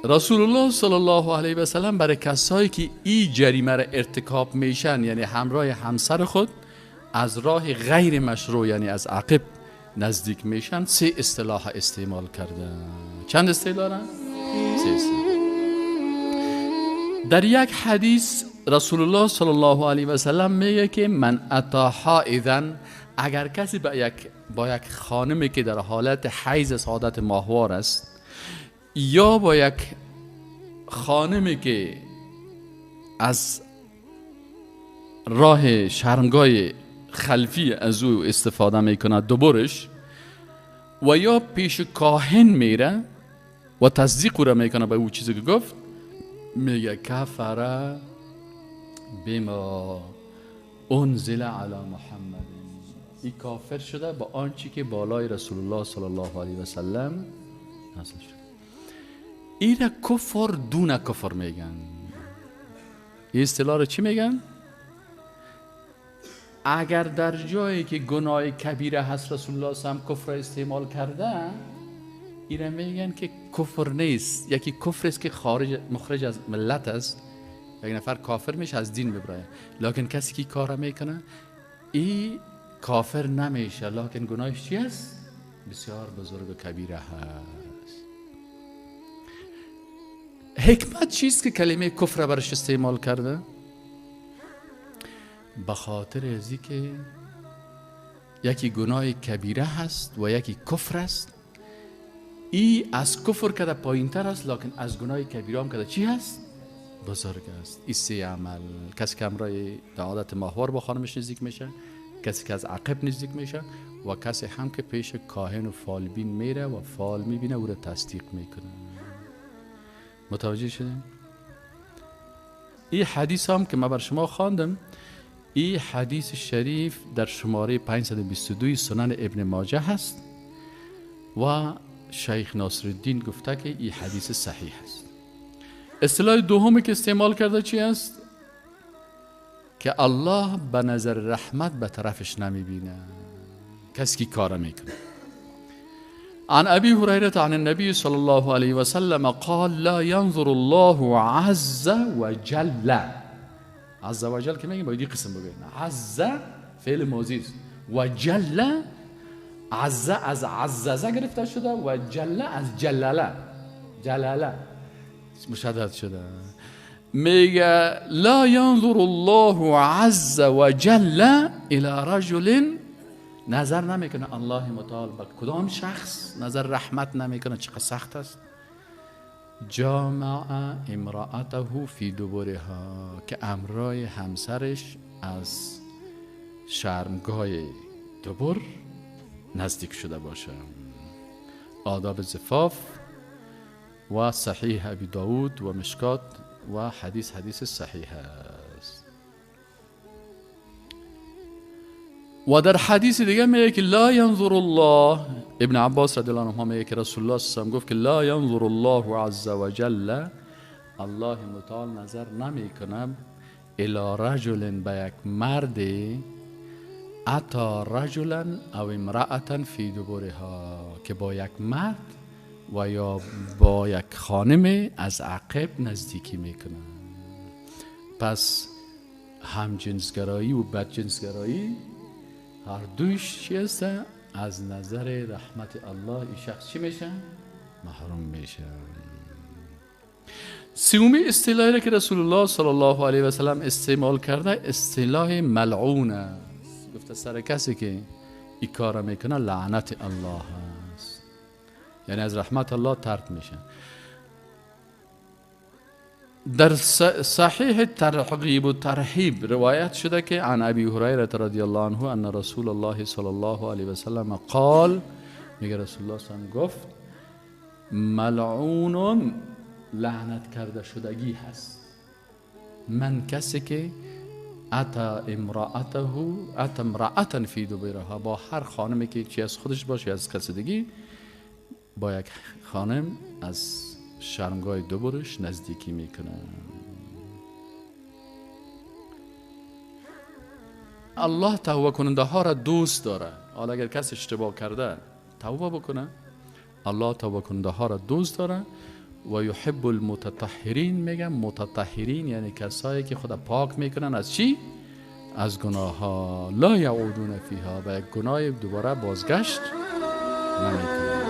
رسول الله صلی الله علیه و سلم برای کسایی که این جریمه را ارتکاب میشن، یعنی همراه همسر خود از راه غیر مشروع، یعنی از عقب نزدیک میشن، 3 اصطلاح استعمال کرده. چند اصطلاح را؟ 3 اصطلاح. در یک حدیث رسول الله صلی الله علیه و سلم میگه که من اتی حائضا، اگر کسی با یک خانمی که در حالت حیض سعادت ماهوار است، یا با یک خانمی که از راه شرمگاه خلفی از او استفاده میکنه دبرش، و یا پیش کاهن میره و تصدیق او را میکنه به او چیزی که گفت، میگه کفر بما انزل علی محمد، این کافر شده با آنچه که بالای رسول الله صلی الله علیه و سلم نازل شده. این را کفر دون کفر میگن. این اصطلاح را چی میگن؟ اگر در جایی که گناه کبیره هست رسول الله صلی الله علیه و سلم کفر استعمال کرده، این را میگن که کفر نیست. یکی کفر است که مخرج از ملت است، یک نفر کافر میشه از دین ببره، لکن کسی که کار میکنه این کافر نمیشه، لکن گناهش چی است؟ بسیار بزرگ و کبیره هست. حکمت چیست که کلمه کفر برش استعمال کرده؟ به خاطر ازی که یکی گناه کبیره هست و یکی کفر است. ای از کفر کده پایین تر است، لکن از گناه کبیره هم کده چی هست؟ بزرگ است. این 3 عمل، کسی که امرای عادت ماهوار با خانمش نزدیک میشه، کسی که از عقب نزدیک میشه، و کسی هم که پیش کاهن و فالبین میره و فال میبینه او را تصدیق میکنه. متوجه شدیم؟ این حدیث هم که من بر شما خواندم، این حدیث شریف در شماره 522 سنن ابن ماجه هست و شیخ ناصر الدین گفته که این حدیث صحیح است. اصطلاح دومی که استعمال کرده چی است؟ که الله به نظر رحمت به طرفش نمیبینه کسی که کار میکنه. عن ابی هریره عن النبی صلی الله علیه و سلم قال لا ينظر الله عز وجل. عز وجل که میگیم باید این قسم بگیم. عز فعل ماضی است و جل، عز از عززه گرفته شده و جل از جلاله مشدد شده. میگه لا ينظر الله عز وجل الى رجل، نظر نمیکنه الله متعال به کدام شخص، نظر رحمت نمیکنه. چقدر سخت است. جامع امرأته فی دبرها، که امرای همسرش از شرمگاه دبر نزدیک شده باشه. آداب زفاف و صحیح ابی داود و مشکات و حدیث صحیح است. و در حدیث دیگه میگه که لا ينظر الله، ابن عباس رضی الله عنه میگه که رسول الله صلی الله علیه و سلم گفت که لا ينظر الله عز وجل، الله متعال نظر نمیکنه الی رجل، به یک مرد، اتا رجلا او امرأة فی دبرها، که با یک مرد و یا با یک خانم از عقب نزدیکی میکنه. پس هم جنسگرایی و بد جنسگرایی هر دویش چی هست؟ از نظر رحمت الله این شخص چی میشه؟ محروم میشه. سومی اصطلاحی که رسول الله صلی الله علیه و سلم استعمال کرده اصطلاح ملعون است. گفته سر کسی که این کار میکنه لعنت الله است، یعنی از رحمت الله طرد میشه. در صحیح ترغیب و ترهیب روایت شده که عن ابی هریره رضی الله عنه ان رسول الله صلی الله علیه و سلم قال، میگه رسول الله صلی الله علیه و سلم گفت ملعون، لعنت کرده شدگی هست، من کسی که اتا امرأة فی دبرها، با هر خانمی که چی از خودش باشه از قصدگی، با یک خانم از شرمگاه دبرش نزدیکی میکنه. الله توبه کننده ها را دوست داره. حالا اگر کس اشتباه کرده توبه بکنه، الله توبه کننده ها را دوست داره و یحب المتطهرین. میگم متطهرین یعنی کسایی که خدا پاک میکنن از چی؟ از گناه ها. لا یعودون فیها، و یک گناه دوباره بازگشت نمیکنن.